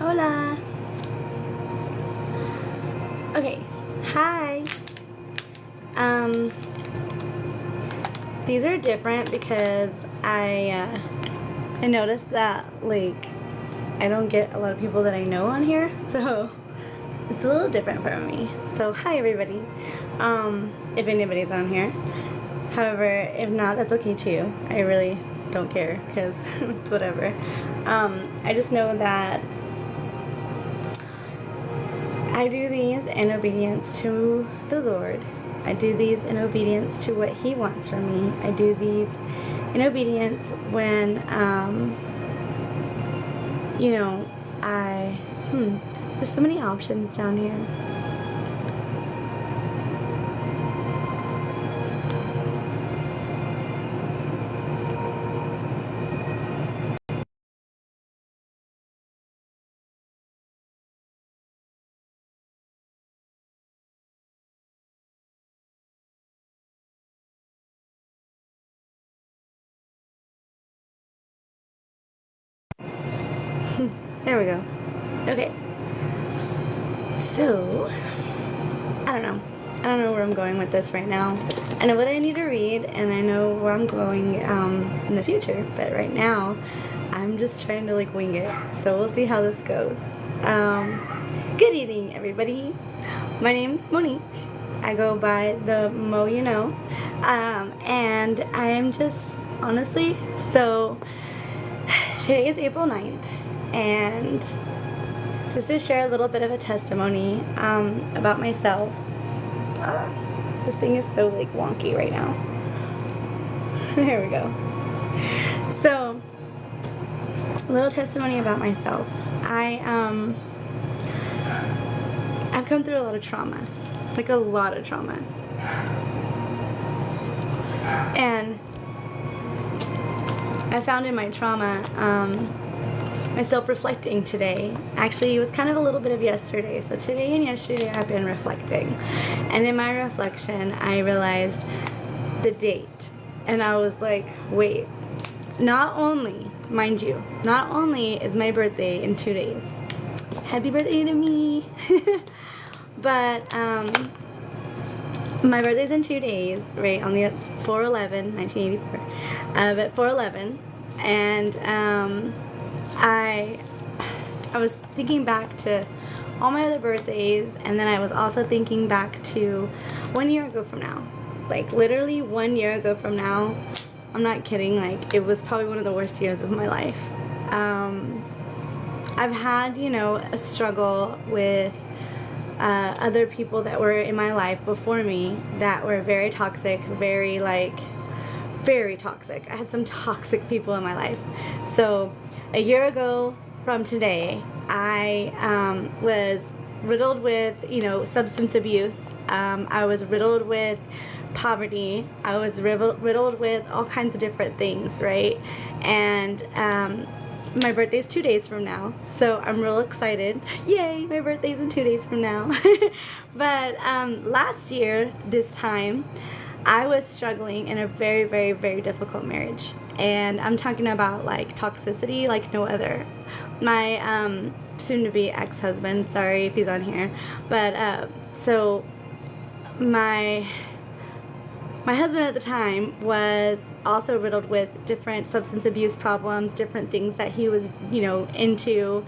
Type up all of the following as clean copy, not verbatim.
Hola. Okay, hi. These are different because I noticed that like I don't get a lot of people that I know on here, so it's a little different for me. So hi everybody. If anybody's on here. However, if not, that's okay too. I really don't care because it's whatever. I just know that I do these in obedience to the Lord. I do these in obedience to what He wants from me. I do these in obedience when, there's so many options down here. There we go. Okay. So, I don't know where I'm going with this right now. I know what I need to read, and I know where I'm going in the future. But right now, I'm just trying to wing it. So we'll see how this goes. Good evening, everybody. My name's Monique. I go by the Mo You Know, and I am just honestly so. Today is April 9th, and just to share a little bit of a testimony about myself. This thing is so wonky right now. There we go. So, a little testimony about myself. I've come through a lot of trauma, a lot of trauma, and I found in my trauma myself reflecting today. Actually, it was kind of a little bit of yesterday. So today and yesterday I've been reflecting. And in my reflection, I realized the date. And I was like, wait, not only, mind you, not only is my birthday in 2 days. Happy birthday to me. But my birthday's in 2 days, right, on the 4/11/1984. But 4/11, and I was thinking back to all my other birthdays, and then I was also thinking back to 1 year ago from now. Literally 1 year ago from now. I'm not kidding, it was probably one of the worst years of my life. I've had, a struggle with other people that were in my life before me that were very toxic, very toxic. I had some toxic people in my life. So a year ago from today, I was riddled with, substance abuse. I was riddled with poverty. I was riddled with all kinds of different things, right? And my birthday's 2 days from now, so I'm real excited. Yay, my birthday's in 2 days from now. But last year, this time, I was struggling in a very, very, very difficult marriage. And I'm talking about toxicity like no other. My soon-to-be ex-husband, sorry if he's on here, but so my husband at the time was also riddled with different substance abuse problems, different things that he was, into.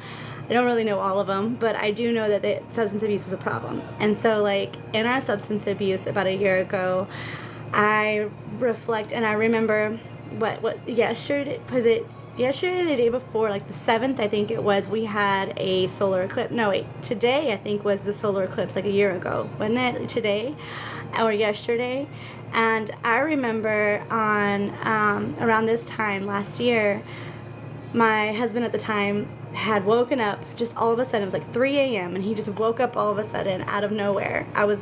I don't really know all of them, but I do know that the substance abuse was a problem. And so, in our substance abuse about a year ago, I reflect and I remember yesterday, the day before, the 7th, I think it was, we had a solar eclipse. No, wait, today I think was the solar eclipse, a year ago. Wasn't it today or yesterday? And I remember on around this time last year, my husband at the time had woken up just all of a sudden. It was 3 a.m. and he just woke up all of a sudden out of nowhere. I was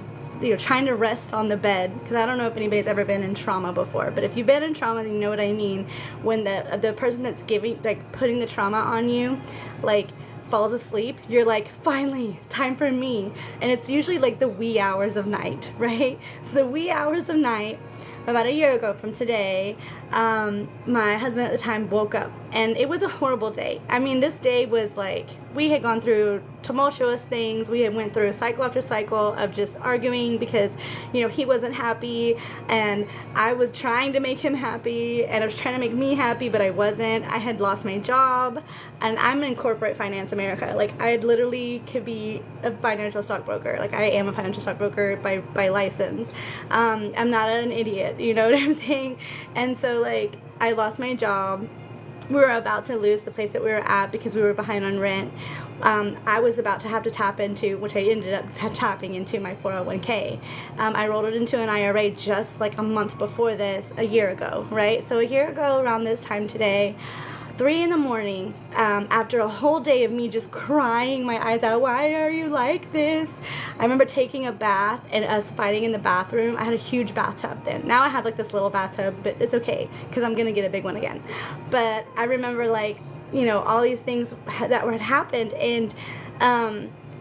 trying to rest on the bed, because I don't know if anybody's ever been in trauma before, but if you've been in trauma, then you know what I mean. When the person that's putting the trauma on you, falls asleep, you're like, finally, time for me. And it's usually like the wee hours of night, right? So the wee hours of night, about a year ago from today, my husband at the time woke up, and it was a horrible day. I mean, this day was like, we had gone through tumultuous things. We had went through cycle after cycle of just arguing because, he wasn't happy, and I was trying to make him happy, and I was trying to make me happy, but I wasn't. I had lost my job, and I'm in corporate finance America. Like, I literally could be a financial stockbroker. Like, I am a financial stockbroker by license. I'm not an idiot, you know what I'm saying? And so, like, I lost my job. We were about to lose the place that we were at because we were behind on rent. I was about to have to tap into, which I ended up tapping into, my 401k. I rolled it into an IRA just like a month before this, a year ago, right? So a year ago around this time today, 3 in the morning, after a whole day of me just crying my eyes out, why are you like this? I remember taking a bath and us fighting in the bathroom. I had a huge bathtub then. Now I have like this little bathtub, but it's okay because I'm going to get a big one again. But I remember all these things that had happened, and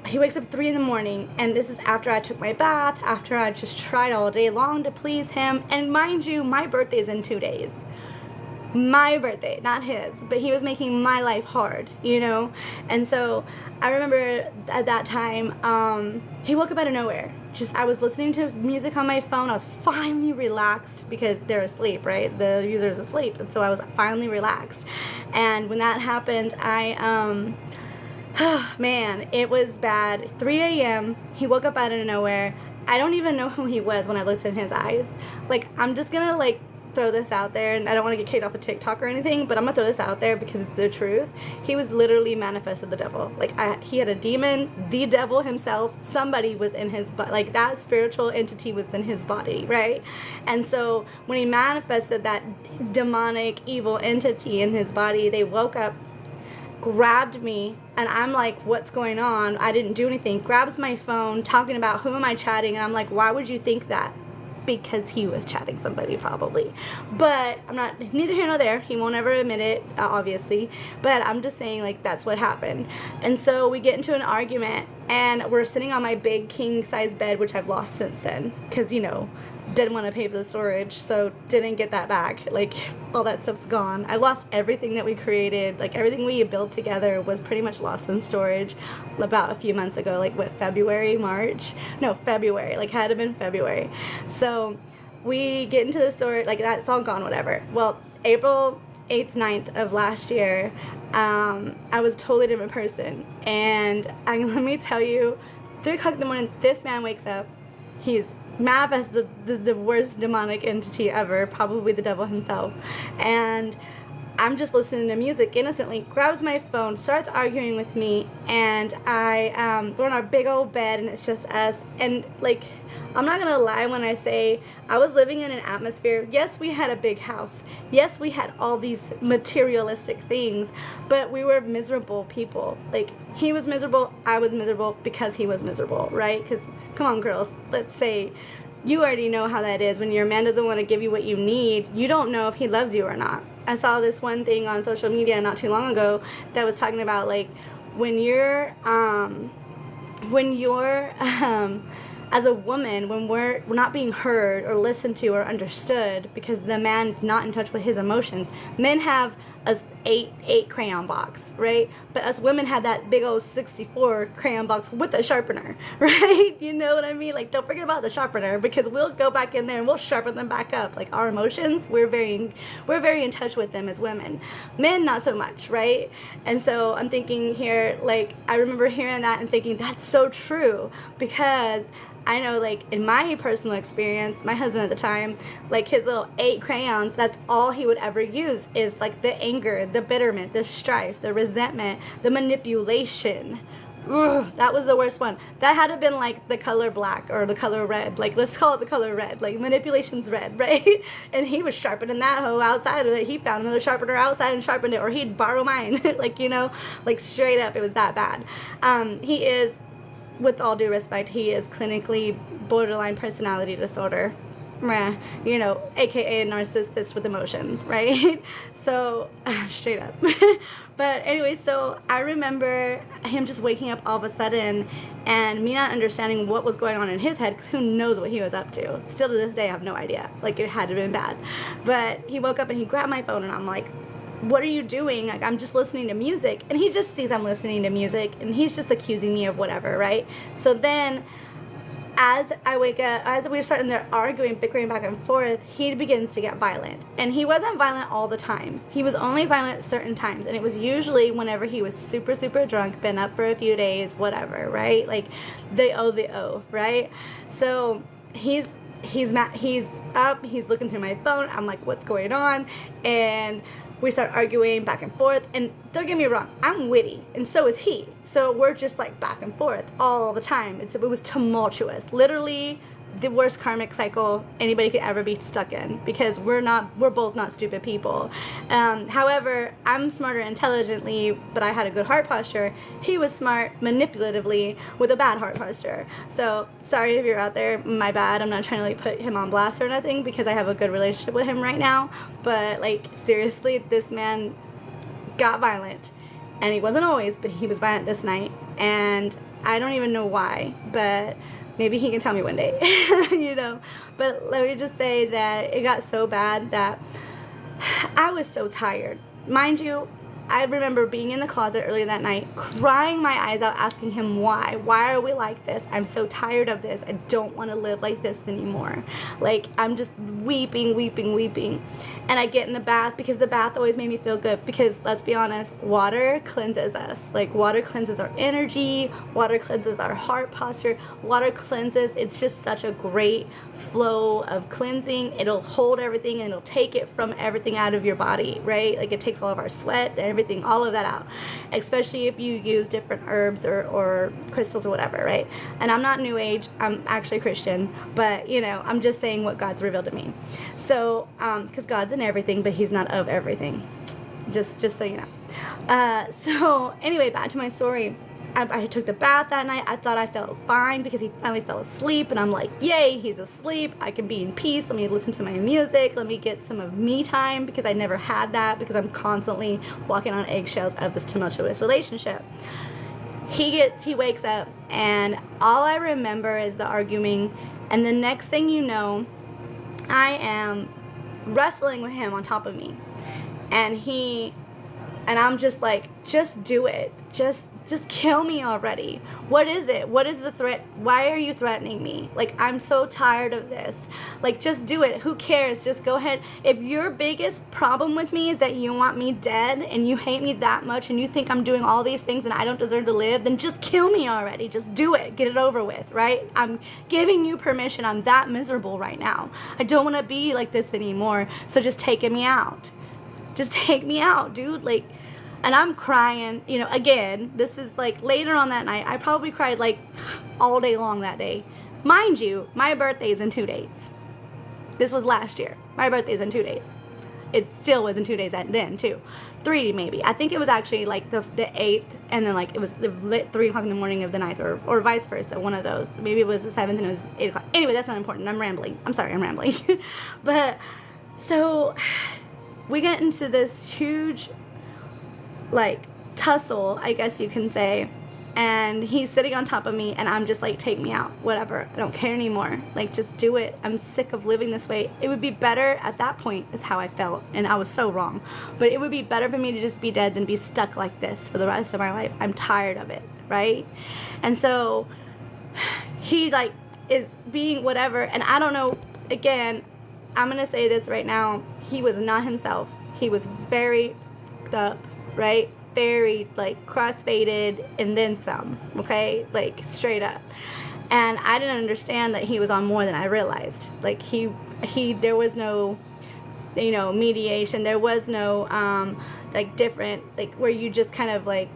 he wakes up 3 in the morning, and this is after I took my bath, after I just tried all day long to please him. And mind you, my birthday's in 2 days. My birthday, not his, but he was making my life hard, and so I remember at that time, he woke up out of nowhere. I was listening to music on my phone. I was finally relaxed because they're asleep, right? The user's asleep, and so I was finally relaxed. And when that happened, man, it was bad. 3 a.m., he woke up out of nowhere. I don't even know who he was when I looked in his eyes. Like, I'm just gonna throw this out there, and I don't want to get kicked off of TikTok or anything, but I'm gonna throw this out there because it's the truth. He was literally manifested the devil. He had a demon, the devil himself. Somebody was in his body. Like, that spiritual entity was in his body, right? And so when he manifested that demonic evil entity in his body, they woke up, grabbed me, and I'm like, what's going on? I didn't do anything. Grabs my phone, talking about, who am I chatting? And I'm like, why would you think that? Because he was chatting somebody, probably. But I'm not, neither here nor there. He won't ever admit it, obviously. But I'm just saying, that's what happened. And so we get into an argument, and we're sitting on my big king size bed, which I've lost since then, because didn't want to pay for the storage, so didn't get that back. All that stuff's gone. I lost everything that we created. Everything we built together was pretty much lost in storage about a few months ago. February, March? No, February. Had to have been February. So we get into the storage, that's all gone, whatever. Well, April 8th, 9th of last year, I was a totally different person. And let me tell you, 3 o'clock in the morning, this man wakes up. He's manifested the worst demonic entity ever, probably the devil himself. And I'm just listening to music innocently, grabs my phone, starts arguing with me, and we're on our big old bed, and it's just us. And I'm not gonna lie when I say I was living in an atmosphere. Yes, we had a big house. Yes, we had all these materialistic things, but we were miserable people. He was miserable, I was miserable because he was miserable, right? Because, come on, girls, let's say you already know how that is. When your man doesn't want to give you what you need, you don't know if he loves you or not. I saw this one thing on social media not too long ago that was talking about when you're as a woman, when we're not being heard or listened to or understood because the man's not in touch with his emotions. Men have a 8 crayon box, right? But us women have that big old 64 crayon box with a sharpener, right? You know what I mean? Don't forget about the sharpener, because we'll go back in there and we'll sharpen them back up. Our emotions, we're very in touch with them as women. Men, not so much, right? And so I'm thinking here, I remember hearing that and thinking, that's so true, because I know, in my personal experience, my husband at the time, his little 8 crayons, that's all he would ever use is, the anger, the bitterment, the strife, the resentment, the manipulation. Ugh, that was the worst one. That had to have been, the color black or the color red. Let's call it the color red. Manipulation's red, right? And he was sharpening that hoe outside of it. He found another sharpener outside and sharpened it, or he'd borrow mine. Straight up, it was that bad. He is, with all due respect, he is clinically borderline personality disorder. meh, you know, aka a narcissist with emotions, right? So, straight up. But anyway, so I remember him just waking up all of a sudden and me not understanding what was going on in his head, because who knows what he was up to. Still to this day, I have no idea. Like, it had to have been bad. But he woke up and he grabbed my phone and I'm like, what are you doing? Like, I'm just listening to music. And he just sees I'm listening to music and he's just accusing me of whatever, right? So then as I wake up, as we're starting there arguing, bickering back and forth, he begins to get violent. And he wasn't violent all the time. He was only violent at certain times. And it was usually whenever he was super, super drunk, been up for a few days, whatever, right? Like, the O, right? So he's up, he's looking through my phone. I'm like, what's going on? And we start arguing back and forth, and don't get me wrong, I'm witty, and so is he. So we're just like back and forth all the time. It was tumultuous, literally the worst karmic cycle anybody could ever be stuck in, because we're both not stupid people. However, I'm smarter intelligently, but I had a good heart posture. He was smart manipulatively with a bad heart posture. So sorry if you're out there, my bad. I'm not trying to like put him on blast or nothing, because I have a good relationship with him right now. But like, seriously, this man got violent, and he wasn't always, but he was violent this night, and I don't even know why, but maybe he can tell me one day, you know. But let me just say that it got so bad that I was so tired. Mind you, I remember being in the closet earlier that night, crying my eyes out, asking him why. Why are we like this? I'm so tired of this. I don't want to live like this anymore. Like, I'm just weeping, weeping, weeping. And I get in the bath, because the bath always made me feel good, because let's be honest, water cleanses us. Like, water cleanses our energy, water cleanses our heart posture, water cleanses. It's just such a great flow of cleansing. It'll hold everything and it'll take it from everything out of your body, right? Like, it takes all of our sweat and everything, all of that out, especially if you use different herbs or crystals or whatever, right? And I'm not New Age, I'm actually Christian, but you know, I'm just saying what God's revealed to me. So because God's in everything, but he's not of everything, just so you know. So anyway, back to my story. I took the bath that night. I thought I felt fine, because he finally fell asleep, and I'm like, yay, he's asleep. I can be in peace. Let me listen to my music. Let me get some of me time, because I never had that, because I'm constantly walking on eggshells of this tumultuous relationship. He wakes up, and all I remember is the arguing, and the next thing you know, I am wrestling with him on top of me, and I'm just like, just do it. Just kill me already. What is it? What is the threat? Why are you threatening me? Like, I'm so tired of this. Like, just do it. Who cares? Just go ahead. If your biggest problem with me is that you want me dead and you hate me that much and you think I'm doing all these things and I don't deserve to live, then just kill me already. Just do it. Get it over with, right? I'm giving you permission. I'm that miserable right now. I don't want to be like this anymore. So just take me out. Just take me out, dude. Like, and I'm crying, you know, again, this is like later on that night. I probably cried like all day long that day. Mind you, my birthday's in 2 days. This was last year. My birthday's in 2 days. It still was in 2 days then too. 3 maybe. I think it was actually like the 8th, and then like it was 3 o'clock in the morning of the 9th, or vice versa, one of those. Maybe it was the 7th and it was 8 o'clock. Anyway, that's not important. I'm rambling. I'm sorry, I'm rambling. But so we get into this huge like tussle, I guess you can say, and he's sitting on top of me, and I'm just like, take me out, whatever, I don't care anymore, like, just do it. I'm sick of living this way. It would be better at that point, is how I felt, and I was so wrong, but it would be better for me to just be dead than be stuck like this for the rest of my life. I'm tired of it, right? And so he like is being whatever, and I don't know, again, I'm gonna say this right now, he was not himself. He was very up, right? Very like cross-faded and then some, okay? Like straight up. And I didn't understand that he was on more than I realized. Like he there was no, you know, mediation. There was no like different, like where you just kind of like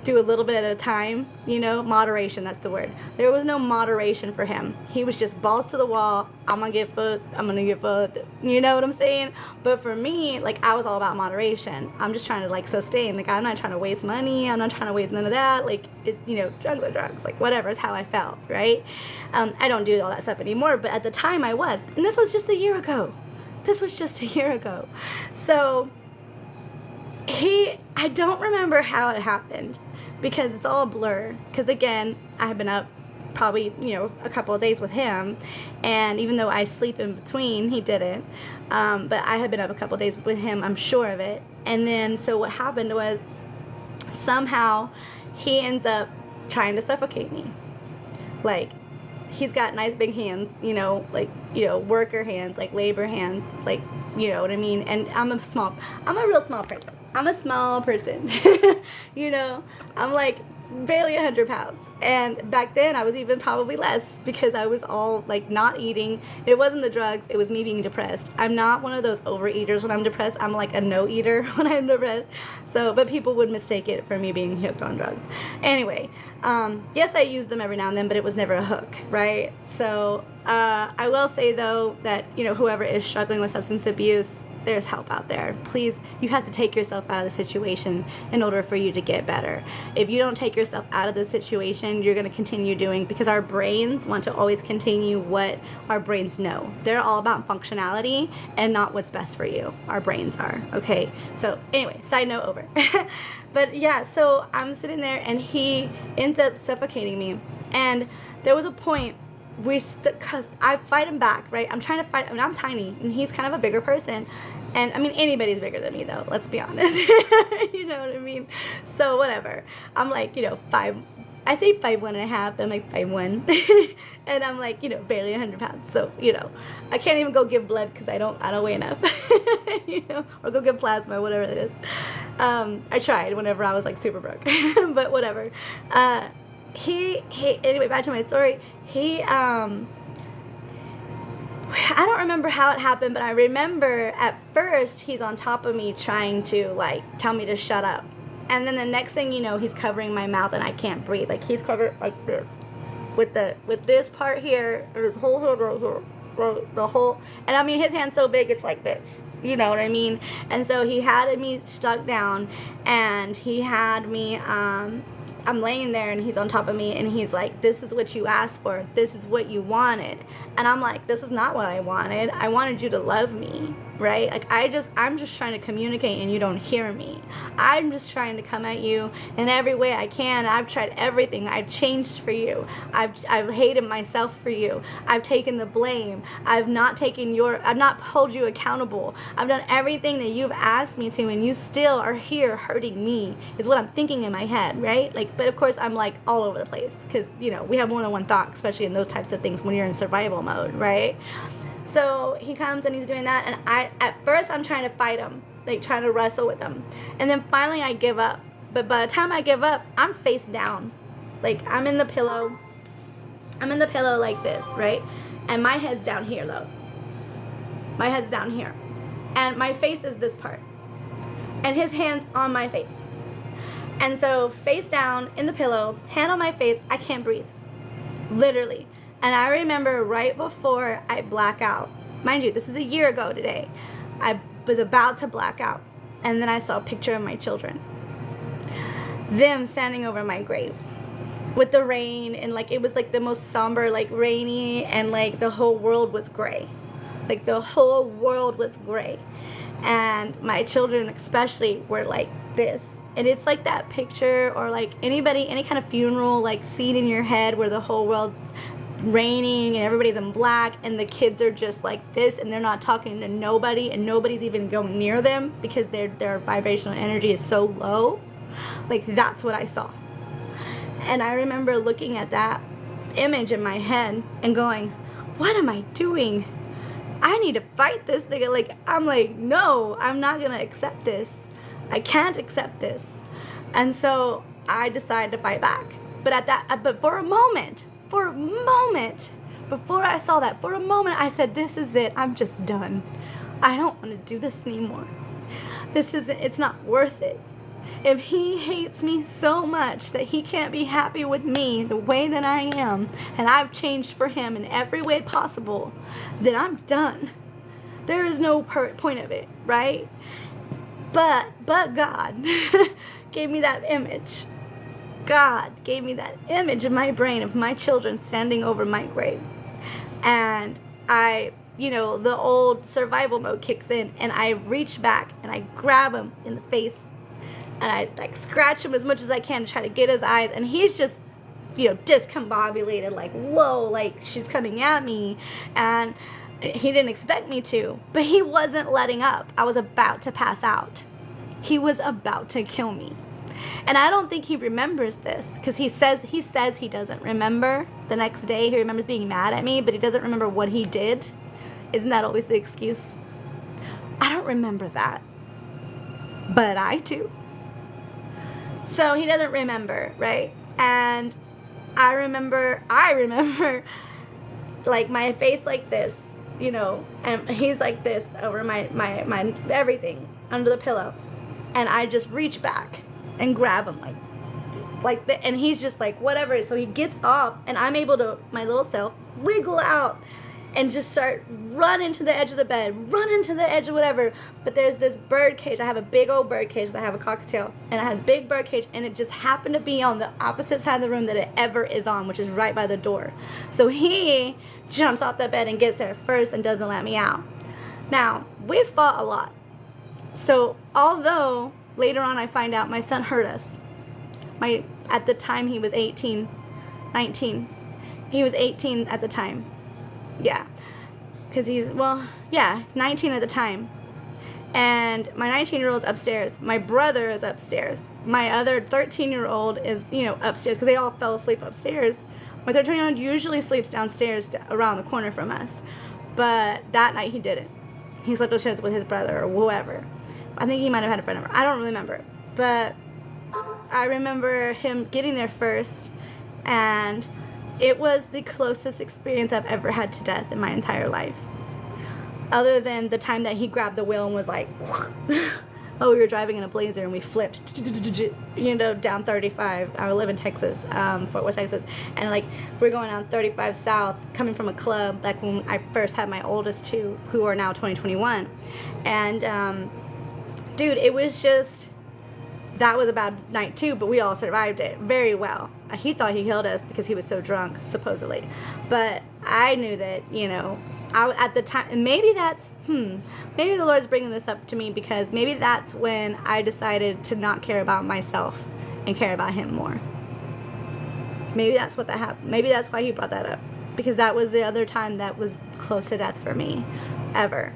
do a little bit at a time, you know, moderation, that's the word. There was no moderation for him. He was just balls to the wall. I'm gonna get fucked, you know what I'm saying? But for me, like, I was all about moderation. I'm just trying to, like, sustain. Like, I'm not trying to waste money. I'm not trying to waste none of that. Like, you know, drugs are drugs. Like, whatever is how I felt, right? I don't do all that stuff anymore, but at the time I was. And this was just a year ago. So I don't remember how it happened, because it's all a blur. Because again, I have been up probably, you know, a couple of days with him, and even though I sleep in between, he didn't. But I had been up a couple of days with him, I'm sure of it. And then, so what happened was, somehow he ends up trying to suffocate me. Like, he's got nice big hands, you know, like, you know, worker hands, like labor hands, like, you know what I mean? And I'm a real small person. I'm a small person, you know, I'm like barely 100 pounds. And back then I was even probably less, because I was all like not eating. It wasn't the drugs, it was me being depressed. I'm not one of those overeaters when I'm depressed. I'm like a no eater when I'm depressed. So, but people would mistake it for me being hooked on drugs. Anyway, yes, I used them every now and then, but it was never a hook, right? So I will say though that, you know, whoever is struggling with substance abuse, there's help out there. Please, you have to take yourself out of the situation in order for you to get better. If you don't take yourself out of the situation, you're going to continue doing, because our brains want to always continue what our brains know. They're all about functionality and not what's best for you. Our brains are, okay? So anyway, side note over. But yeah, so I'm sitting there and he ends up suffocating me. And there was a point cause I fight him back, right? I'm trying to fight. I mean, I'm tiny and he's kind of a bigger person, and I mean, anybody's bigger than me though, let's be honest. You know what I mean? So whatever, I'm like, you know, I say 5'1.5", I'm like 5'1", and I'm like, you know, barely 100 pounds. So, you know, I can't even go give blood because I don't weigh enough. You know, or go give plasma, whatever it is. I tried whenever I was like super broke, but whatever. Anyway, back to my story. I don't remember how it happened, but I remember at first he's on top of me trying to like tell me to shut up. And then the next thing you know, he's covering my mouth and I can't breathe. Like, he's covered like this. With this part here, his whole head right here. Right, the whole, and I mean, his hand's so big, it's like this. You know what I mean? And so he had me stuck down, and he had me, I'm laying there and he's on top of me and he's like, this is what you asked for. This is what you wanted. And I'm like, this is not what I wanted. I wanted you to love me, right? Like, I'm just trying to communicate and you don't hear me. I'm just trying to come at you in every way I can. I've tried everything. I've changed for you. I've hated myself for you. I've taken the blame. I've not held you accountable. I've done everything that you've asked me to, and you still are here hurting me, is what I'm thinking in my head, right? Like, but of course I'm like all over the place, because, you know, we have more than one thought, especially in those types of things when you're in survival mode, right? So he comes and he's doing that, and at first I'm trying to fight him, like trying to wrestle with him, and then finally I give up. But by the time I give up, I'm face down, like I'm in the pillow like this, right? And my head's down here though. My head's down here, and my face is this part, and his hand's on my face. And so face down in the pillow, hand on my face, I can't breathe, literally. And I remember right before I black out, mind you, this is a year ago today, I was about to black out, and then I saw a picture of my children, them standing over my grave with the rain, and like it was like the most somber, like rainy, and like the whole world was gray. Like the whole world was gray, and my children especially were like this. And it's like that picture, or like any kind of funeral like scene in your head where the whole world's raining and everybody's in black and the kids are just like this and they're not talking to nobody and nobody's even going near them because their vibrational energy is so low. Like, that's what I saw. And I remember looking at that image in my head and going, what am I doing? I need to fight this nigga. Like, I'm like, no, I'm not gonna accept this. I can't accept this. And so I decided to fight back. But for a moment, before I saw that, for a moment I said, this is it. I'm just done. I don't want to do this anymore. It's not worth it. If he hates me so much that he can't be happy with me the way that I am, and I've changed for him in every way possible, then I'm done. There is no point of it, right? But God gave me that image. God gave me that image in my brain of my children standing over my grave. And the old survival mode kicks in, and I reach back and I grab him in the face, and I like scratch him as much as I can to try to get his eyes, and he's just, discombobulated, like, whoa, like she's coming at me, and he didn't expect me to, but he wasn't letting up. I was about to pass out. He was about to kill me. And I don't think he remembers this, because he says he doesn't remember. The next day he remembers being mad at me, but he doesn't remember what he did. Isn't that always the excuse? I don't remember that, but I do. So he doesn't remember, right? And I remember like my face like this, and he's like this over my everything under the pillow, and I just reach back and grab him and he's just like, whatever. So he gets off, and I'm able to, my little self, wiggle out and just start running to the edge of the bed, running to the edge of whatever. But there's this bird cage. I have a big old bird cage. I have a cockatiel, and I have a big bird cage, and it just happened to be on the opposite side of the room that it ever is on, which is right by the door. So he jumps off the bed and gets there first and doesn't let me out. Now, we fought a lot. So although later on I find out my son hurt us, at the time he was 19. He was 18 at the time. Yeah, because 19 at the time. And my 19-year-old's upstairs. My brother is upstairs. My other 13-year-old is, upstairs, because they all fell asleep upstairs. My 13-year-old usually sleeps downstairs around the corner from us. But that night he didn't. He slept upstairs with his brother or whoever. I think he might have had a friend over. I don't really remember. But I remember him getting there first, and it was the closest experience I've ever had to death in my entire life. Other than the time that he grabbed the wheel and was like, oh, we were driving in a Blazer and we flipped, down 35. I live in Texas, Fort Worth, Texas. And we're going down 35 south, coming from a club, when I first had my oldest two, who are now 2021. And, dude, it was just, that was a bad night too, but we all survived it very well. He thought he killed us because he was so drunk, supposedly. But I knew that, at the time, and maybe that's, maybe the Lord's bringing this up to me, because maybe that's when I decided to not care about myself and care about him more. Maybe that's what that happened. Maybe that's why he brought that up, because that was the other time that was close to death for me, ever.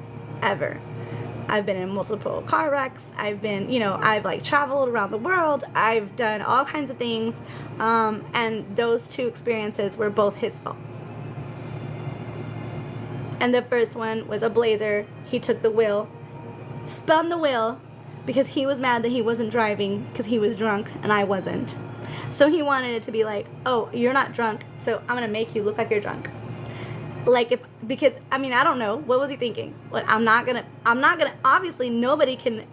I've been in multiple car wrecks. I've been, I've traveled around the world. I've done all kinds of things. And those two experiences were both his fault. And the first one was a Blazer. He took the wheel, spun the wheel, because he was mad that he wasn't driving because he was drunk and I wasn't. So he wanted it to be like, oh, you're not drunk, so I'm going to make you look like you're drunk. Because I don't know, what was he thinking? I'm not gonna, obviously nobody can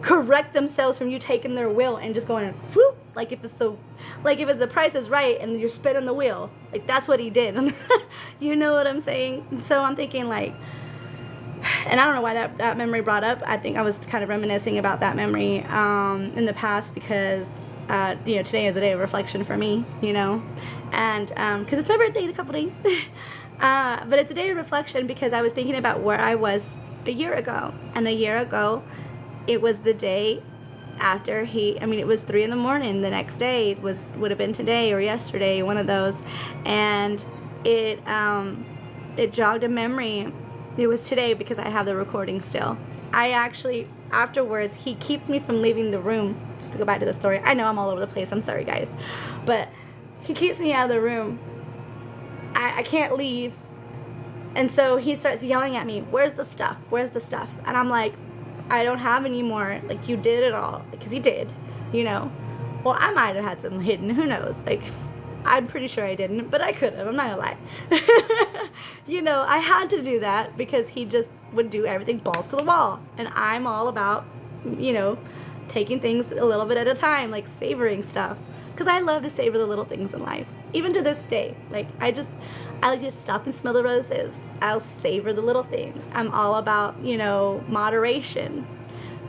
correct themselves from you taking their wheel and just going, whoop, if it's the Price is Right and you're spinning the wheel, that's what he did. You know what I'm saying? So I'm thinking and I don't know why that memory brought up. I think I was kind of reminiscing about that memory in the past, because today is a day of reflection for me, and because it's my birthday in a couple days. But it's a day of reflection, because I was thinking about where I was a year ago. And a year ago, it was the day after it was 3 a.m. the next day. It would have been today or yesterday, one of those. And it jogged a memory. It was today, because I have the recording still. I actually, afterwards, he keeps me from leaving the room. Just to go back to the story. I know I'm all over the place. I'm sorry, guys. But he keeps me out of the room. I can't leave. And so he starts yelling at me, where's the stuff? Where's the stuff? And I'm like, I don't have any more. You did it all. Because he did, Well, I might have had some hidden. Who knows? I'm pretty sure I didn't, but I could have. I'm not gonna lie. I had to do that because he just would do everything balls to the wall. And I'm all about, taking things a little bit at a time, like savoring stuff. Because I love to savor the little things in life. Even to this day. Like, I just stop and smell the roses. I'll savor the little things. I'm all about, moderation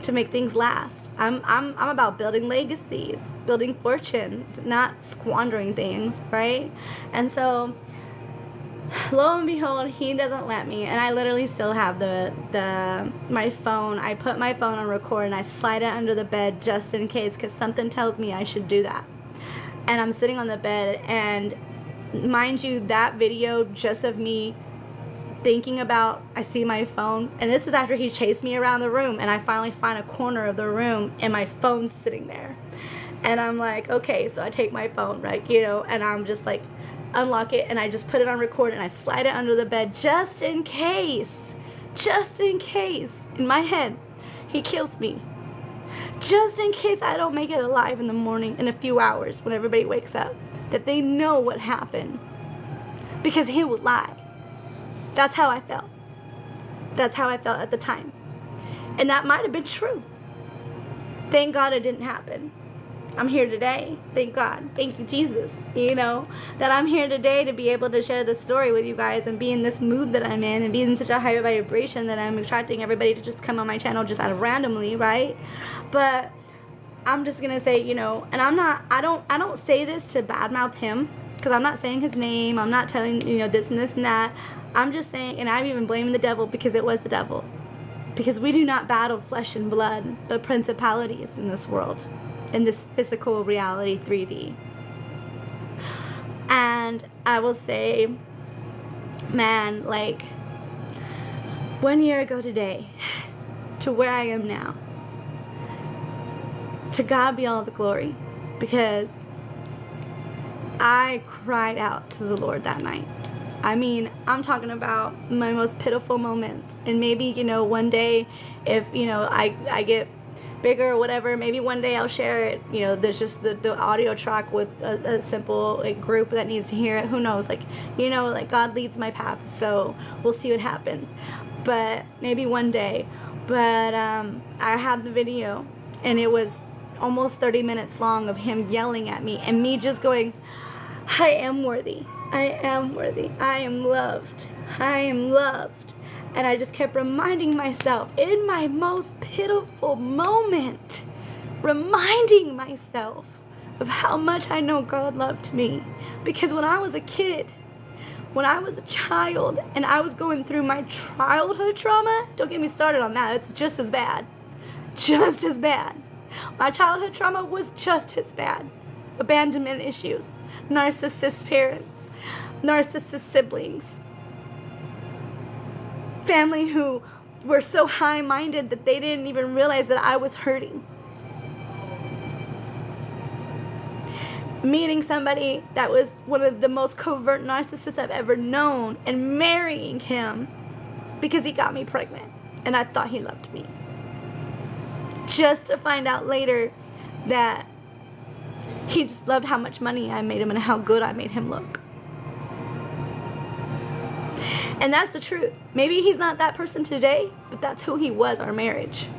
to make things last. I'm about building legacies, building fortunes, not squandering things, right? And so, lo and behold, he doesn't let me, and I literally still have my phone. I put my phone on record and I slide it under the bed just in case, because something tells me I should do that. And I'm sitting on the bed, and mind you, that video just of me thinking about, I see my phone, and this is after he chased me around the room, and I finally find a corner of the room and my phone's sitting there. And I'm like, okay, so I take my phone, right, and I'm just like, unlock it, and I just put it on record, and I slide it under the bed just in case, in my head, he kills me. Just in case I don't make it alive in the morning in a few hours when everybody wakes up, that they know what happened, because he would lie. That's how I felt. That's how I felt at the time. And that might have been true. Thank God it didn't happen. I'm here today. Thank God. Thank you, Jesus. That I'm here today to be able to share this story with you guys and be in this mood that I'm in and be in such a high vibration that I'm attracting everybody to just come on my channel just out of randomly, right? But I'm just going to say, and I don't say this to badmouth him, because I'm not saying his name. I'm not telling, this and this and that. I'm just saying, and I'm even blaming the devil, because it was the devil. Because we do not battle flesh and blood, but principalities in this world, in this physical reality 3D. And I will say, man, like 1 year ago today, to where I am now, to God be all the glory, because I cried out to the Lord that night. I mean, I'm talking about my most pitiful moments. And maybe, one day, if, I get bigger or whatever, maybe one day I'll share it. There's just the audio track with a simple group that needs to hear it. Who knows? Like God leads my path, so we'll see what happens. But maybe one day. But I have the video, and it was almost 30 minutes long of him yelling at me and me just going, I am worthy. I am worthy. I am loved. I am loved. And I just kept reminding myself in my most pitiful moment, reminding myself of how much I know God loved me. Because when I was a kid, when I was a child, and I was going through my childhood trauma, don't get me started on that. It's just as bad. Just as bad. My childhood trauma was just as bad. Abandonment issues, narcissist parents, narcissist siblings, family who were so high-minded that they didn't even realize that I was hurting. Meeting somebody that was one of the most covert narcissists I've ever known and marrying him because he got me pregnant and I thought he loved me. Just to find out later that he just loved how much money I made him and how good I made him look. And that's the truth. Maybe he's not that person today, but that's who he was, our marriage.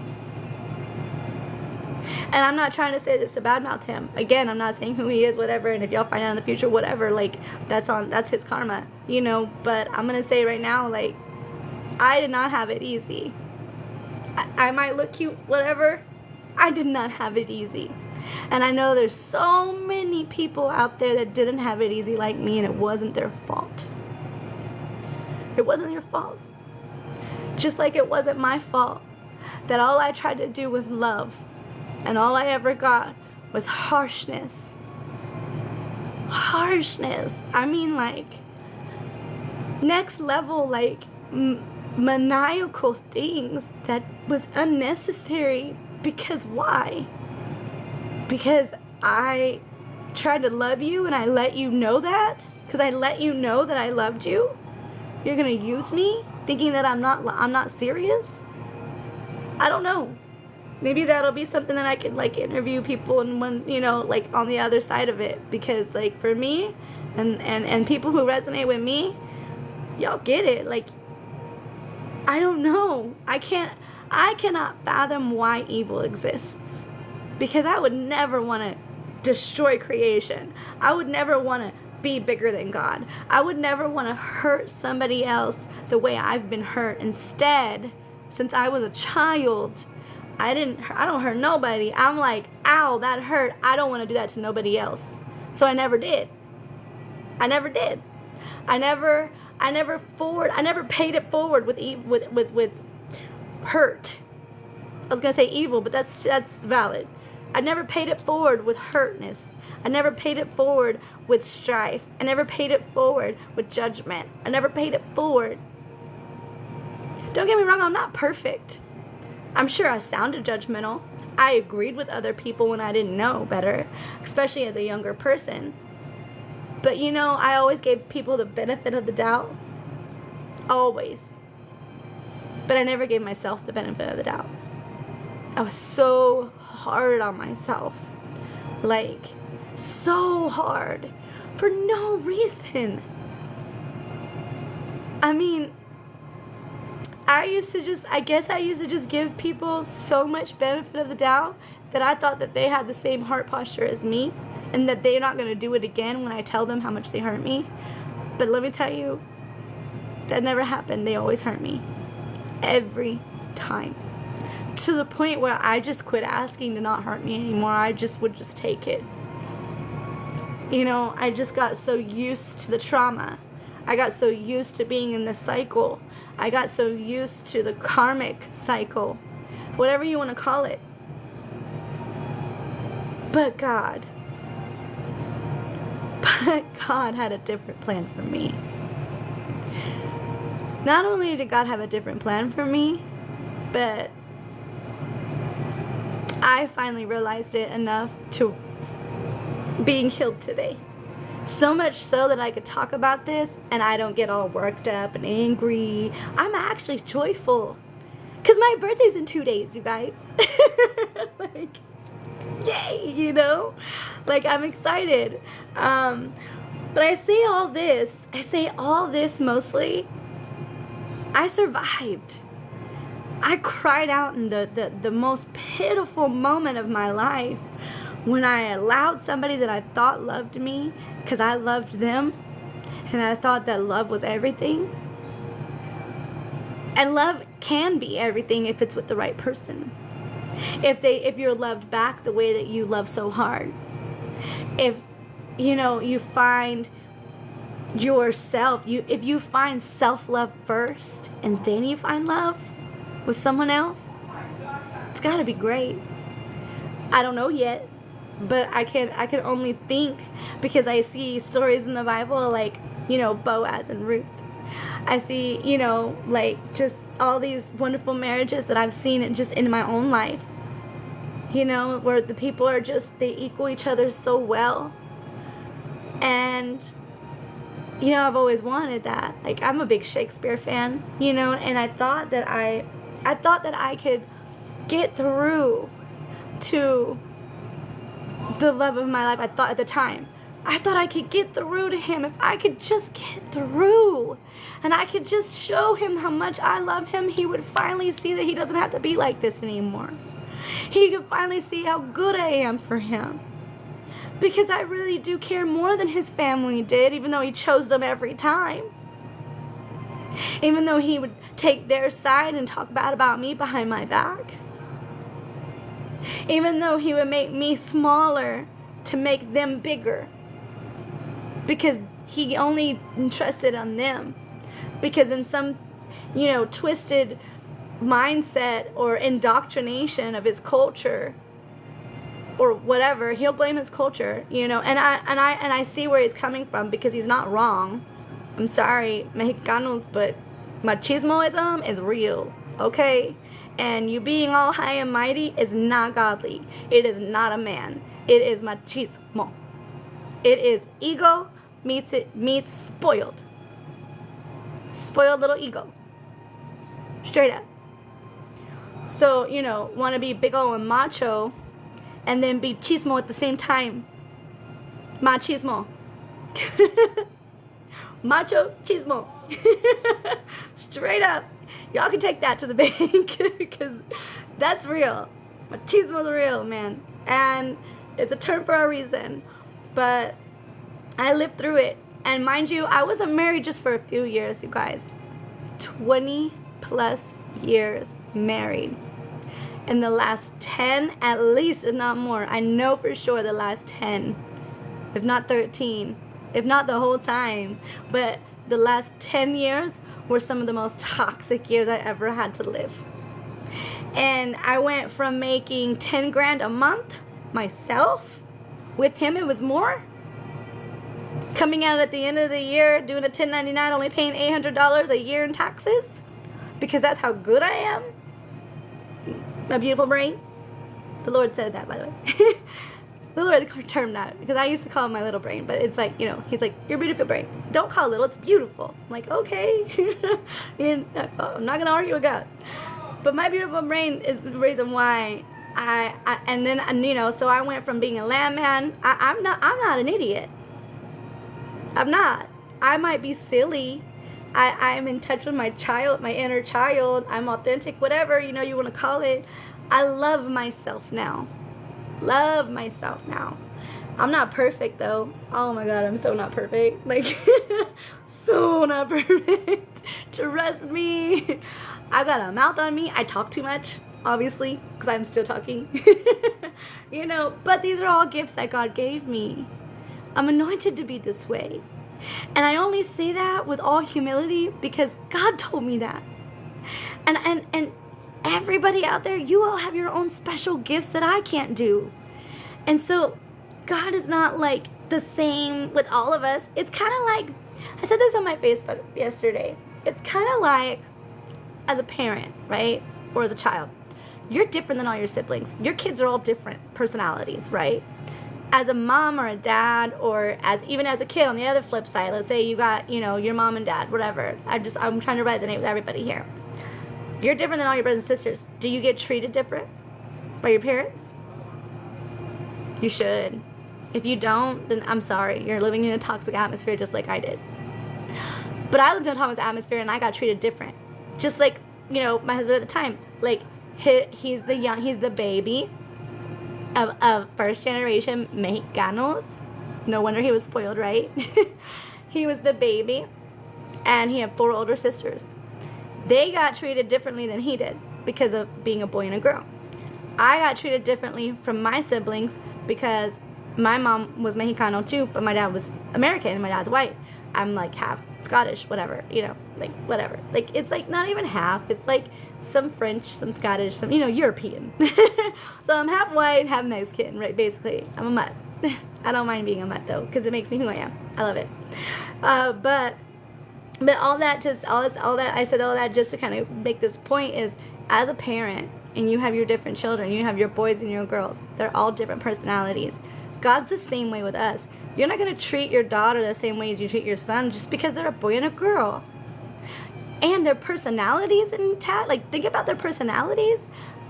And I'm not trying to say this to badmouth him. Again, I'm not saying who he is, whatever, and if y'all find out in the future, whatever, like, that's his karma, but I'm going to say right now, like, I did not have it easy. I might look cute, whatever. I did not have it easy. And I know there's so many people out there that didn't have it easy like me, and it wasn't their fault. It wasn't your fault. Just like it wasn't my fault that all I tried to do was love, and all I ever got was harshness. Harshness. I mean, like, next level, like, maniacal things that was unnecessary. Because why? Because I tried to love you and I let you know that? Because I let you know that I loved you? You're gonna use me thinking that I'm not serious? I don't know. Maybe that'll be something that I could, like, interview people and when, like, on the other side of it. Because, like, for me and people who resonate with me, y'all get it. Like, I don't know. I cannot fathom why evil exists. because I would never want to destroy creation. I would never want to be bigger than God. I would never want to hurt somebody else the way I've been hurt. Instead, since I was a child, I don't hurt nobody. I'm like, ow, that hurt. I don't want to do that to nobody else. So I never did. I never did. I never paid it forward with hurt. I was gonna say evil, but that's valid. I never paid it forward with hurtness. I never paid it forward with strife. I never paid it forward with judgment. I never paid it forward. Don't get me wrong, I'm not perfect. I'm sure I sounded judgmental. I agreed with other people when I didn't know better, especially as a younger person. But I always gave people the benefit of the doubt. Always. But I never gave myself the benefit of the doubt. I was so hard on myself. Like, so hard. For no reason. I mean, I guess I used to just give people so much benefit of the doubt that I thought that they had the same heart posture as me and that they're not going to do it again when I tell them how much they hurt me. But let me tell you, that never happened. They always hurt me. Every time. To the point where I just quit asking to not hurt me anymore. I just would just take it. I just got so used to the trauma. I got so used to being in this cycle. I got so used to the karmic cycle. Whatever you want to call it. But God had a different plan for me. Not only did God have a different plan for me, but I finally realized it enough to being healed today. So much so that I could talk about this and I don't get all worked up and angry. I'm actually joyful. Because my birthday's in 2 days, you guys. Like, yay, Like, I'm excited. But I say all this mostly. I survived. I cried out in the most pitiful moment of my life when I allowed somebody that I thought loved me, because I loved them, and I thought that love was everything. And love can be everything if it's with the right person. If you're loved back the way that you love so hard. If you find yourself, if you find self-love first and then you find love with someone else, it's got to be great. I don't know yet, but I can only think, because I see stories in the Bible like, Boaz and Ruth. I see, like just all these wonderful marriages that I've seen just in my own life. Where the people are they equal each other so well. And I've always wanted that. Like, I'm a big Shakespeare fan, and I thought that I could get through to the love of my life. I thought at the time, I thought I could get through to him if I could just get through. And I could just show him how much I love him. He would finally see that he doesn't have to be like this anymore. He could finally see how good I am for him. Because I really do care more than his family did, even though he chose them every time. Even though he would take their side and talk bad about me behind my back. Even though he would make me smaller to make them bigger. Because he only trusted on them. Because in some, twisted mindset or indoctrination of his culture or whatever, he'll blame his culture, and I see where he's coming from, because he's not wrong. I'm sorry, Mexicanos, but machismoism is real, okay? And you being all high and mighty is not godly. It is not a man. It is machismo. It is ego meets spoiled. Spoiled little ego. Straight up. So, want to be big ol' and macho and then be chismo at the same time. Machismo. Macho chismo. Straight up. Y'all can take that to the bank, because that's real. Machismo's real, man. And it's a term for a reason. But I lived through it. And mind you, I wasn't married just for a few years, you guys. 20 plus years married. In the last 10, at least, if not more, I know for sure the last 10, if not 13, if not the whole time, but the last 10 years were some of the most toxic years I ever had to live. And I went from making 10 grand a month myself. With him, it was more. Coming out at the end of the year, doing a 1099, only paying $800 a year in taxes. Because that's how good I am. My beautiful brain. The Lord said that, by the way. The Lord termed that. Because I used to call it my little brain. But it's like, he's like, your beautiful brain. Don't call it little, it's beautiful. I'm like, okay. I'm not going to argue with God. But my beautiful brain is the reason why so I went from being a landman. I'm not an idiot. I'm not. I might be silly. I'm in touch with my child, my inner child. I'm authentic, whatever, you want to call it. I love myself now. Love myself now. I'm not perfect, though. Oh, my God, I'm so not perfect. Like, so not perfect. Trust me. I got a mouth on me. I talk too much, obviously, because I'm still talking. But these are all gifts that God gave me. I'm anointed to be this way. And I only say that with all humility because God told me that. And everybody out there, you all have your own special gifts that I can't do. And so God is not like the same with all of us. It's kind of like, I said this on my Facebook yesterday. It's kind of like as a parent, right? Or as a child. You're different than all your siblings. Your kids are all different personalities, right? As a mom or a dad, or even as a kid on the other flip side, let's say you got, your mom and dad, whatever. I'm trying to resonate with everybody here. You're different than all your brothers and sisters. Do you get treated different by your parents? You should. If you don't, then I'm sorry. You're living in a toxic atmosphere just like I did. But I lived in a toxic atmosphere and I got treated different. Just like, my husband at the time. Like, he's the baby of first generation Mexicanos. No wonder he was spoiled, right? He was the baby, and he had 4 older sisters. They got treated differently than he did because of being a boy and a girl. I got treated differently from my siblings because my mom was Mexicano too, but my dad was American and my dad's white. I'm like half Scottish, whatever, like whatever. Like, it's like not even half. It's like some French, some Scottish, some, European. So I'm half white, half Mexican, right? Basically, I'm a mutt. I don't mind being a mutt though, because it makes me who I am. I love it. But I said all that just to kind of make this point is, as a parent, and you have your different children, you have your boys and your girls. They're all different personalities. God's the same way with us. You're not going to treat your daughter the same way as you treat your son just because they're a boy and a girl. And their personalities intact. Like, think about their personalities.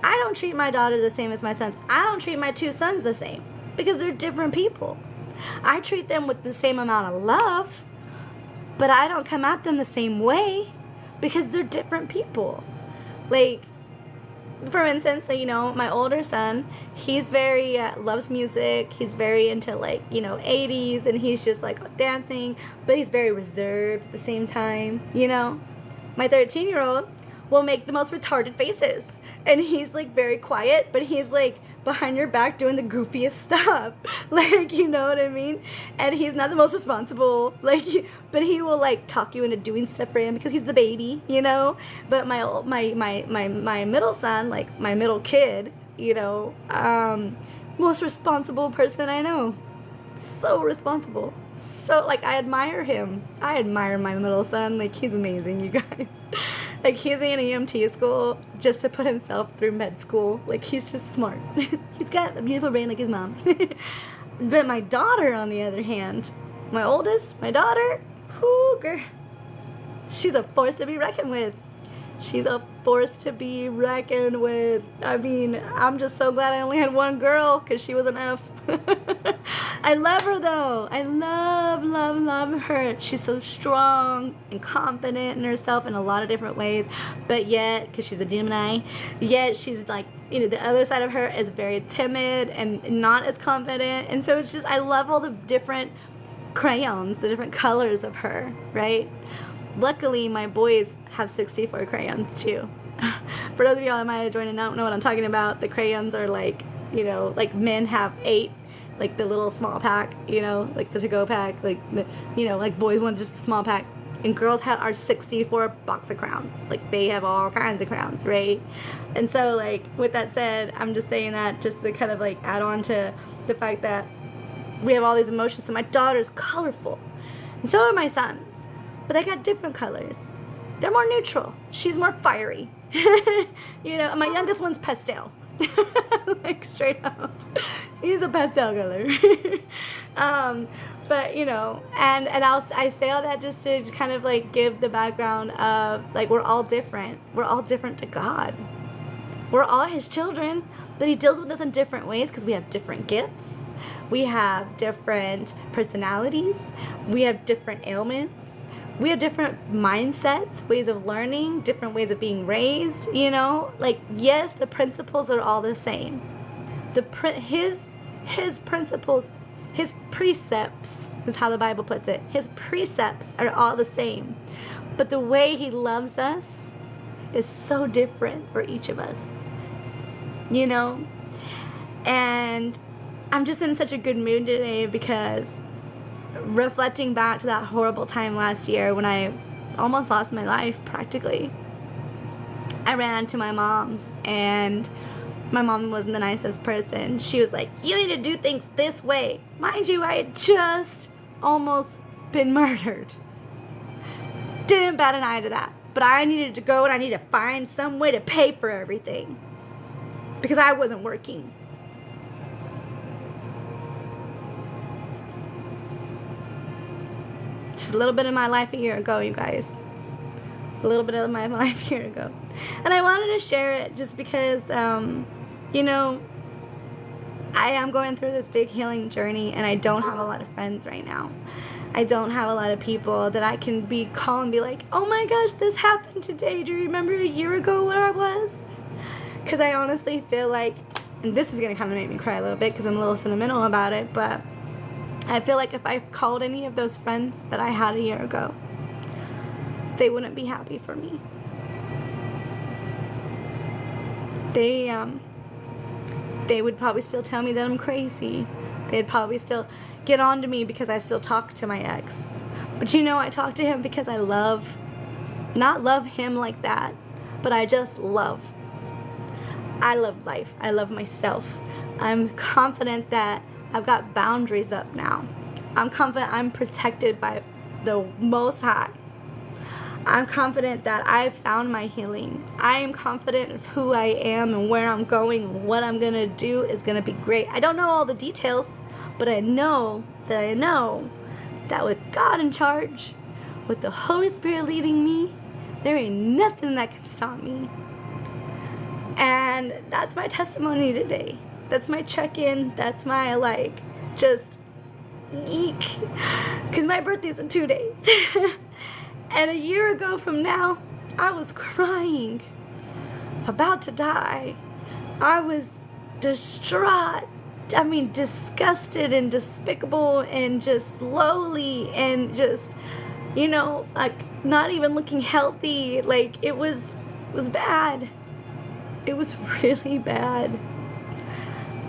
I don't treat my daughter the same as my sons. I don't treat my 2 sons the same because they're different people. I treat them with the same amount of love, but I don't come at them the same way because they're different people. Like, for instance, my older son, he's very, loves music. He's very into, 80s, and he's just, dancing, but he's very reserved at the same time, My 13-year-old will make the most retarded faces, and he's, very quiet, but he's, behind your back doing the goofiest stuff. You know what I mean? And he's not the most responsible, but he will, talk you into doing stuff for him because he's the baby, But my middle son, my middle kid, most responsible person I know. So responsible. So, I admire him. I admire my middle son. He's amazing, you guys. He's in EMT school just to put himself through med school. He's just smart. He's got a beautiful brain like his mom. But my daughter, on the other hand, my oldest, my daughter, whoo, girl, she's a force to be reckoned with. She's a force to be reckoned with. I mean, I'm just so glad I only had one girl because she was enough. I love her though. I love her. She's so strong and confident in herself in a lot of different ways. But yet, because she's a Gemini, yet she's like, the other side of her is very timid and not as confident. And so it's just, I love all the different crayons, the different colors of her, right? Luckily, my boys have 64 crayons too. For those of y'all that might have joined and don't know what I'm talking about, the crayons are like, like men have 8, like the little small pack, like the to-go pack, like, like boys want just a small pack. And girls are 64 box of crowns. Like, they have all kinds of crowns, right? And so, like, with that said, I'm just saying that just to kind of, like, add on to the fact that we have all these emotions. So my daughter's colorful. And so are my sons. But they got different colors. They're more neutral. She's more fiery. And my youngest one's pastel. Like, straight up. He's a pastel color. But, and I say all that just to kind of, like, give the background of, like, we're all different. We're all different to God. We're all His children, but He deals with us in different ways because we have different gifts. We have different personalities. We have different ailments. We have different mindsets, ways of learning, different ways of being raised, Like, yes, the principles are all the same. His principles, His precepts is how the Bible puts it. His precepts are all the same. But the way He loves us is so different for each of us. And I'm just in such a good mood today because reflecting back to that horrible time last year when I almost lost my life practically, I ran into my mom's, and my mom wasn't the nicest person. She was like, you need to do things this way. Mind you, I had just almost been murdered. Didn't bat an eye to that. But I needed to go and I needed to find some way to pay for everything because I wasn't working. Just a little bit of my life a year ago, you guys. A little bit of my life a year ago. And I wanted to share it just because, I am going through this big healing journey and I don't have a lot of friends right now. I don't have a lot of people that I can call and be like, oh my gosh, this happened today. Do you remember a year ago where I was? Because I honestly feel like, and this is going to kind of make me cry a little bit because I'm a little sentimental about it, but I feel like if I called any of those friends that I had a year ago, they wouldn't be happy for me. They would probably still tell me that I'm crazy. They'd probably still get on to me because I still talk to my ex. But I talk to him because I not love him like that, but I just love. I love life. I love myself. I'm confident that I've got boundaries up now. I'm confident I'm protected by the Most High. I'm confident that I've found my healing. I am confident of who I am and where I'm going and what I'm going to do is going to be great. I don't know all the details, but I know that with God in charge, with the Holy Spirit leading me, there ain't nothing that can stop me. And that's my testimony today. That's my check-in. That's my, just eek. Because my birthday's in 2 days. And a year ago from now, I was crying. About to die. I was distraught. I mean, disgusted and despicable and just lowly and just, not even looking healthy. It was bad. It was really bad.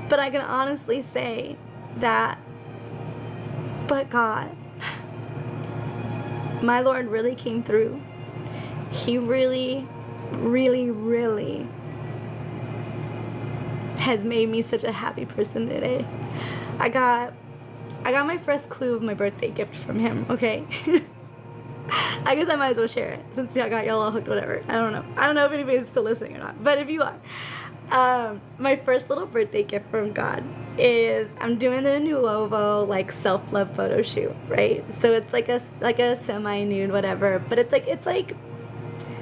But I can honestly say that, but God, my Lord really came through. He really, really, really has made me such a happy person today. I got my first clue of my birthday gift from him, okay? I guess I might as well share it since I got y'all all hooked, whatever. I don't know if anybody's still listening or not, but if you are. My first little birthday gift from God is I'm doing the SOOOO self-love photo shoot, right? So it's like a semi-nude whatever, but it's like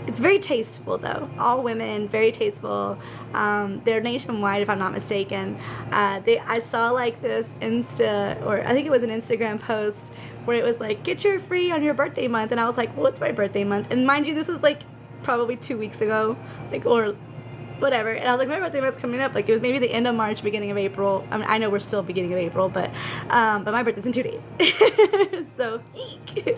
It's very tasteful though. All women, very tasteful. They're nationwide, if I'm not mistaken. I saw like this or I think it was an Instagram post where it was like, get your free on your birthday month, and I was like, well, it's my birthday month, and mind you, this was like probably 2 weeks ago, like, or whatever, and I was like, my birthday month's coming up, like, it was maybe the end of March, beginning of April. I mean, I know we're still beginning of April, but my birthday's in 2 days. So, eek.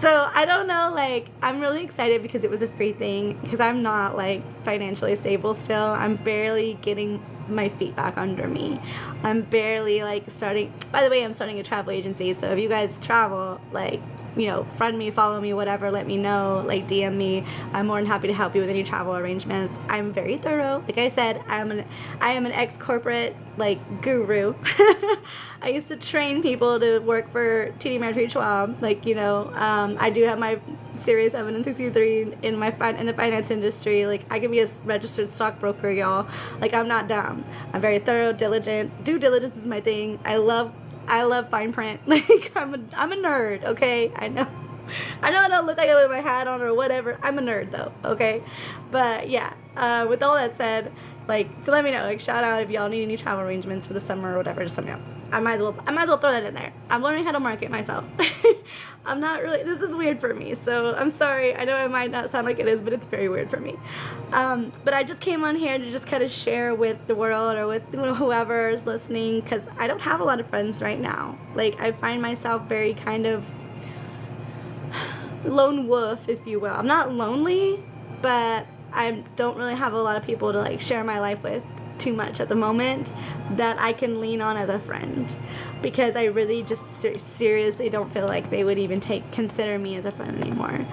So, I don't know, like, I'm really excited because it was a free thing, because I'm not, like, financially stable still. I'm barely getting my feet back under me. I'm barely, like, by the way, I'm starting a travel agency, so if you guys travel, like, you know, friend me, follow me, whatever, let me know, like, DM me. I'm more than happy to help you with any travel arrangements. I'm very thorough. Like I said, I am an ex-corporate, like, guru. I used to train people to work for TD Ameritrade Schwab. Like, you know, I do have my Series 7 and 63 in the finance industry. Like, I can be a registered stockbroker, y'all. Like, I'm not dumb. I'm very thorough, diligent. Due diligence is my thing. I love fine print. Like, I'm a nerd, okay? I know I don't look like it with my hat on or whatever. I'm a nerd though, okay? But yeah, with all that said, like, so let me know. Like, shout out if y'all need any travel arrangements for the summer or whatever, just let me know. I might as well throw that in there. I'm learning how to market myself. I'm not really, this is weird for me, so I'm sorry. I know it might not sound like it is, but it's very weird for me. But I just came on here to just kind of share with the world or with whoever is listening, because I don't have a lot of friends right now. Like, I find myself very kind of lone wolf, if you will. I'm not lonely, but I don't really have a lot of people to, like, share my life with too much at the moment that I can lean on as a friend, because I really just seriously don't feel like they would even consider me as a friend anymore.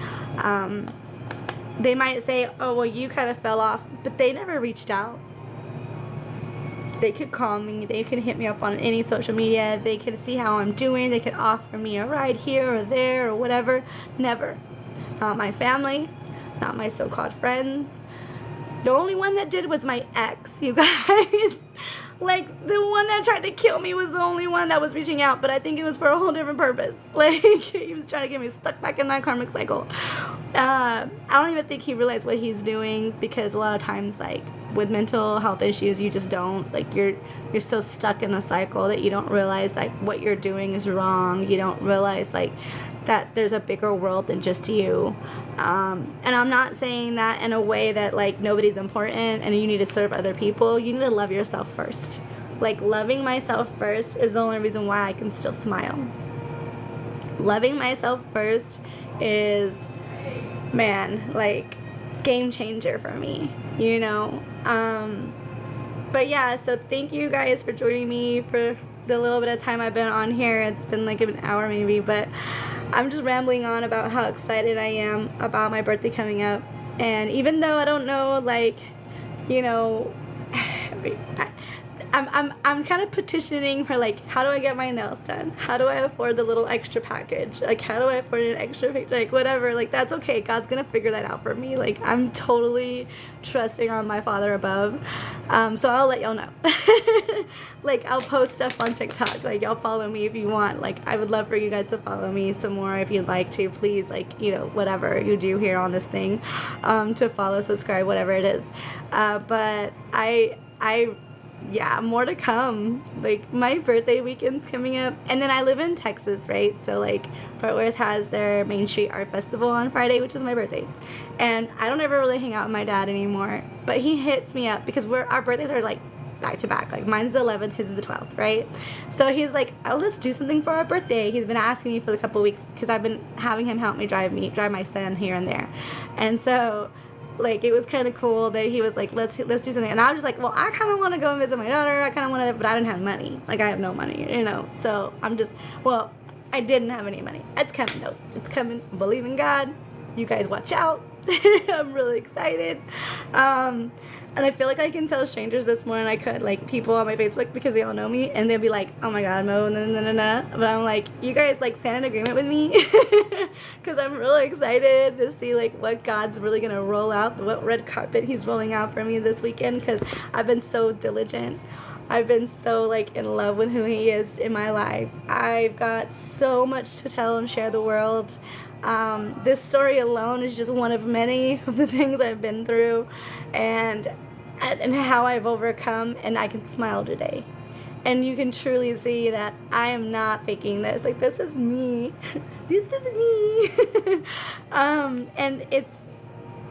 They might say, oh, well, you kind of fell off, but they never reached out. They could call me, they could hit me up on any social media, they could see how I'm doing, they could offer me a ride here or there or whatever. Never. Not my family, not my so-called friends. The only one that did was my ex, you guys. Like, the one that tried to kill me was the only one that was reaching out, but I think it was for a whole different purpose. Like, he was trying to get me stuck back in that karmic cycle. I don't even think he realized what he's doing, because a lot of times, like, with mental health issues, you just don't, like, you're so stuck in a cycle that you don't realize, like, what you're doing is wrong. You don't realize, like, that there's a bigger world than just you. And I'm not saying that in a way that, like, nobody's important and you need to serve other people. You need to love yourself first. Like, loving myself first is the only reason why I can still smile. Loving myself first is, man, like, game changer for me, you know? But yeah, so thank you guys for joining me for the little bit of time I've been on here. It's been like an hour maybe, but I'm just rambling on about how excited I am about my birthday coming up. And even though I don't know, like, you know, I'm kind of petitioning for, like, how do I get my nails done? How do I afford the little extra package? Like, how do I afford an extra picture? Like, whatever. Like, that's okay. God's gonna figure that out for me. Like, I'm totally trusting on my Father above. So I'll let y'all know. Like, I'll post stuff on TikTok. Like, y'all follow me if you want. Like, I would love for you guys to follow me some more if you'd like to. Please, like, you know, whatever you do here on this thing, to follow, subscribe, whatever it is. But yeah, more to come. Like, my birthday weekend's coming up, and then I live in Texas, right? So, like, Fort Worth has their Main Street Art Festival on Friday, which is my birthday, and I don't ever really hang out with my dad anymore, but he hits me up because our birthdays are, like, back to back. Like, mine's the 11th, his is the 12th, right? So he's like, oh, let's do something for our birthday. He's been asking me for a couple weeks because I've been having him help me drive my son here and there, and so, like, it was kind of cool that he was like, let's do something. And I was just like, well, I kind of want to go and visit my daughter. I kind of want to, but I didn't have money. Like, I have no money, you know. So I'm just, well, I didn't have any money. It's coming, though. It's coming. Believe in God. You guys watch out. I'm really excited. And I feel like I can tell strangers this more than I could, like, people on my Facebook, because they all know me, and they'll be like, oh my God, Mo, but I'm like, you guys, like, stand in agreement with me, because I'm really excited to see, like, what God's really going to roll out, what red carpet he's rolling out for me this weekend, because I've been so diligent I've been so like in love with who he is in my life. I've got so much to tell and share the world. This story alone is just one of many of the things I've been through, and how I've overcome, and I can smile today. And you can truly see that I am not faking this. Like, this is me. This is me. And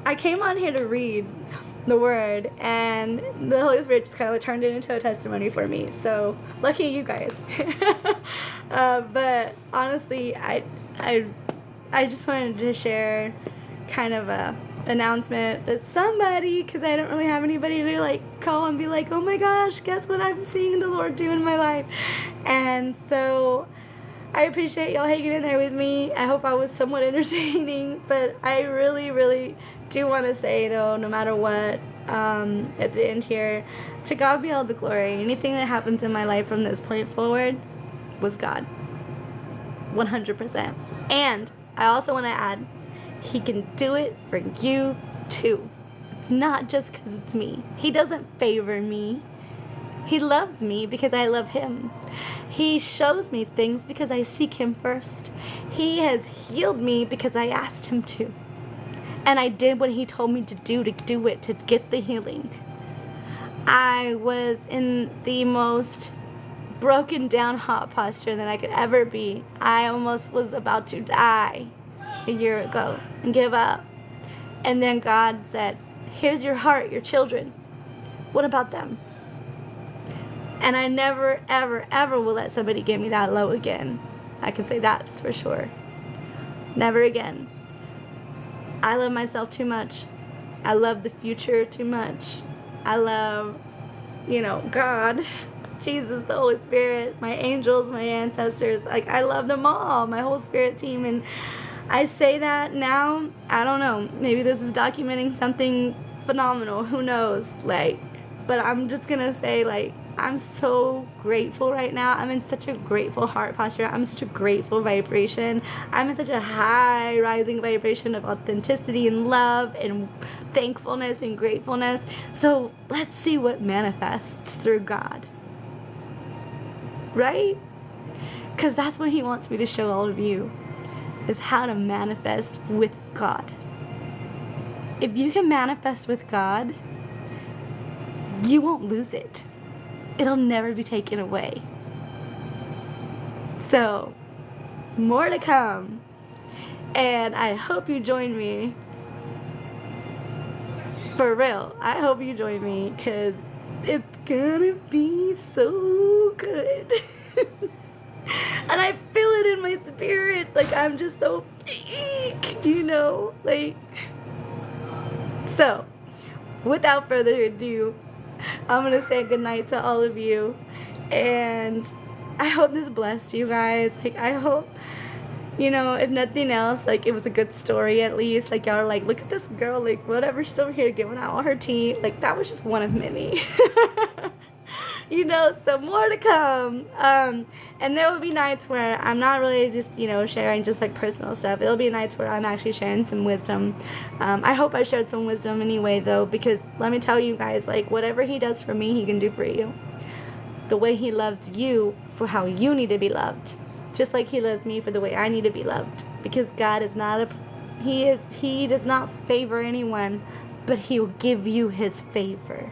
I came on here to read the word, and the Holy Spirit just kind of turned it into a testimony for me. So, lucky you guys. But honestly, I just wanted to share kind of a announcement with somebody, because I don't really have anybody to like call and be like, oh my gosh, guess what I'm seeing the Lord do in my life. And so I appreciate y'all hanging in there with me. I hope I was somewhat entertaining, but I really, really do want to say though, no matter what, at the end here, to God be all the glory. Anything that happens in my life from this point forward was God, 100%. And I also want to add, he can do it for you too. It's not just because it's me. He doesn't favor me. He loves me because I love him. He shows me things because I seek him first. He has healed me because I asked him to. And I did what he told me to do it, to get the healing. I was in the most broken down heart posture that I could ever be. I almost was about to die a year ago and give up. And then God said, here's your heart, your children. What about them? And I never, ever, ever will let somebody get me that low again. I can say that for sure. Never again. I love myself too much. I love the future too much. I love, God, Jesus, the Holy Spirit, my angels, my ancestors. Like, I love them all, my whole spirit team. And I say that now, I don't know, maybe this is documenting something phenomenal, who knows, but I'm just gonna say, I'm so grateful right now. I'm in such a grateful heart posture. I'm in such a grateful vibration. I'm in such a high rising vibration of authenticity and love and thankfulness and gratefulness. So let's see what manifests through God, right? Because that's what he wants me to show all of you, is how to manifest with God. If you can manifest with God, you won't lose it. It'll never be taken away. So, more to come. And I hope you join me. For real. I hope you join me, because it's gonna be so good. And I feel it in my spirit. I'm just so, So, without further ado, I'm going to say goodnight to all of you. And I hope this blessed you guys. I hope, if nothing else, it was a good story at least. Y'all are look at this girl, whatever, she's over here giving out all her tea. That was just one of many. So more to come. And there will be nights where I'm not really just, sharing just personal stuff. It'll be nights where I'm actually sharing some wisdom. I hope I shared some wisdom anyway, though, because let me tell you guys, whatever he does for me, he can do for you. The way he loves you for how you need to be loved. Just like he loves me for the way I need to be loved. Because God is not he does not favor anyone, but he'll give you his favor.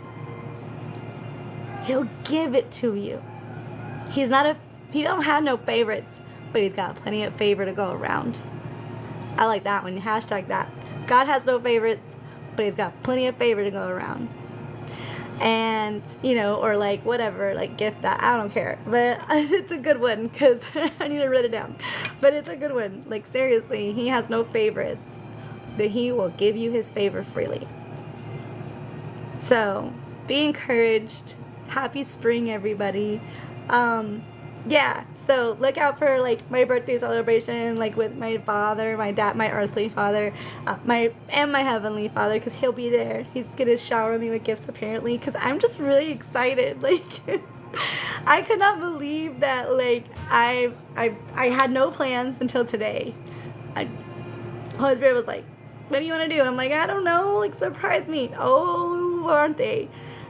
He'll give it to you. He don't have no favorites, but he's got plenty of favor to go around. I like that one. Hashtag that. God has no favorites, but he's got plenty of favor to go around. And, or whatever, gift that. I don't care. But it's a good one, because I need to write it down. But it's a good one. Seriously, he has no favorites, but he will give you his favor freely. So, be encouraged. Happy spring, everybody. Yeah, so look out for my birthday celebration with my father, my dad, my earthly father, my heavenly father, because he'll be there. He's gonna shower me with gifts apparently, because I'm just really excited. I could not believe that I had no plans until today. Holy Spirit was like, what do you want to do? And I'm like, I don't know, surprise me. Oh, aren't they?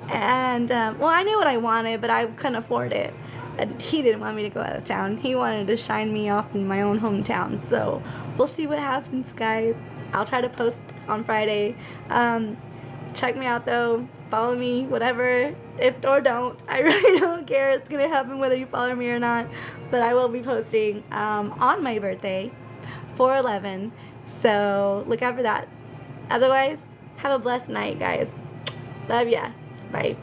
And, well, I knew what I wanted, but I couldn't afford it. And he didn't want me to go out of town. He wanted to shine me off in my own hometown. So we'll see what happens, guys. I'll try to post on Friday. Check me out, though. Follow me, whatever. If or don't. I really don't care. It's going to happen whether you follow me or not. But I will be posting on my birthday, 4/11. So look out for that. Otherwise, have a blessed night, guys. Love ya. Bye.